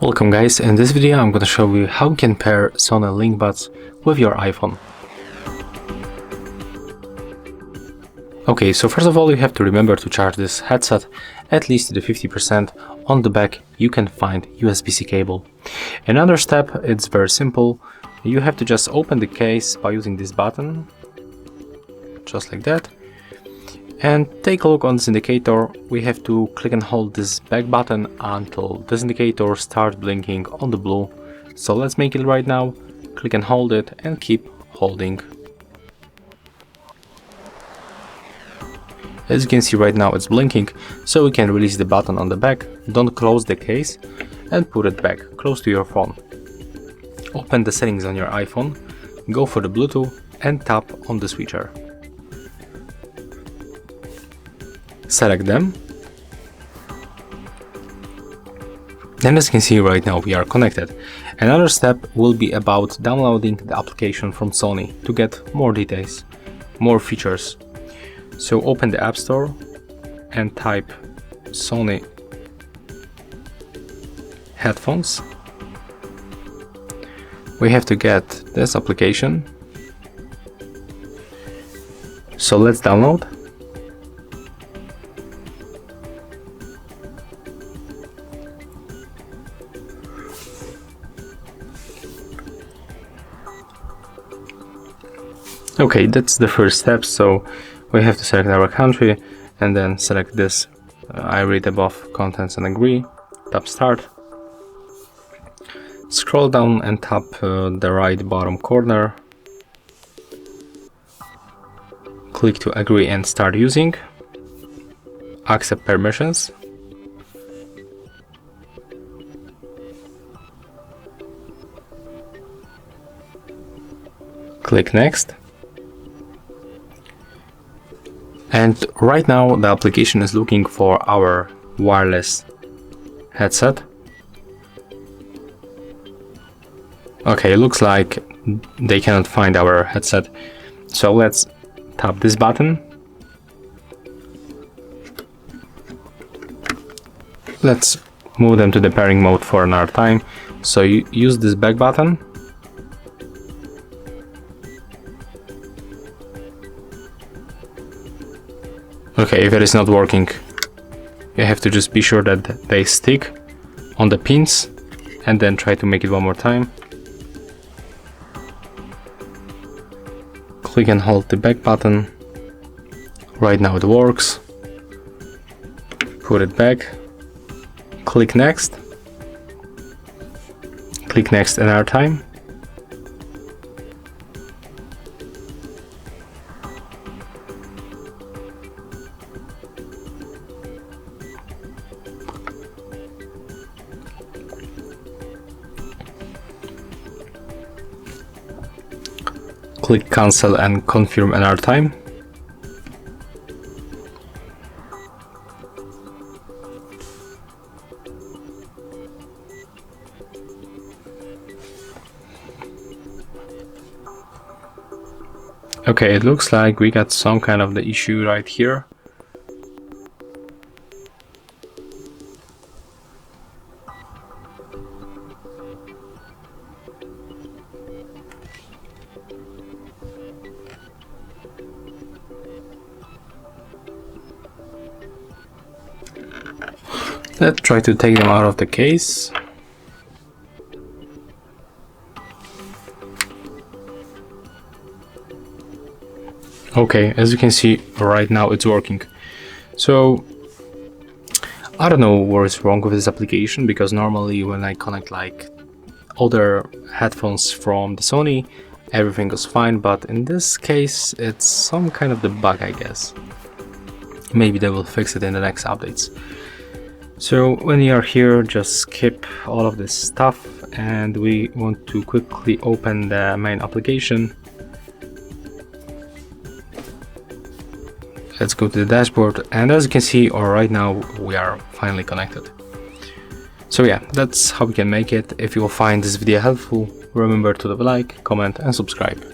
Welcome guys, in this video I'm going to show you how you can pair Sony LinkBuds with your iPhone. Okay, so first of all you have to remember to charge this headset at least to the 50%. On the back you can find USB-C cable. Another step, it's very simple. You have to just open the case by using this button, just like that. And take a look on this indicator. We have to click and hold this back button until this indicator starts blinking on the blue. So let's make it right now. Click and hold it and keep holding. As you can see right now it's blinking, so we can release the button on the back. Don't close the case and put it back close to your phone. Open the settings on your iPhone, go for the Bluetooth and tap on the switcher. Select them, and as you can see right now we are connected. Another step will be about downloading the application from Sony to get more details, more features. So open the App Store and type Sony headphones. We have to get this application, so let's download. Okay, that's the first step, so we have to select our country and then select this I read above contents and agree. Tap start. Scroll down and tap the right bottom corner. Click to agree and start using. Accept permissions. Click next. And right now the application is looking for our wireless headset. Okay, it looks like they cannot find our headset. So let's tap this button. Let's move them to the pairing mode for another time. So you use this back button. Okay, if it is not working, you have to just be sure that they stick on the pins and then try to make it one more time. Click and hold the back button. Right now it works. Put it back. Click next. Click next another time. Click cancel and confirm another time. Okay, it looks like we got some kind of the issue right here. Let's try to take them out of the case. Okay, as you can see right now it's working. So I don't know what is wrong with this application, because normally when I connect like other headphones from the Sony, everything goes fine, but in this case it's some kind of the bug, I guess. Maybe they will fix it in the next updates. So when you are here, just skip all of this stuff and we want to quickly open the main application. Let's go to the dashboard, and as you can see right now we are finally connected. So yeah, that's how we can make it. If you will find this video helpful, remember to leave a like, comment and subscribe.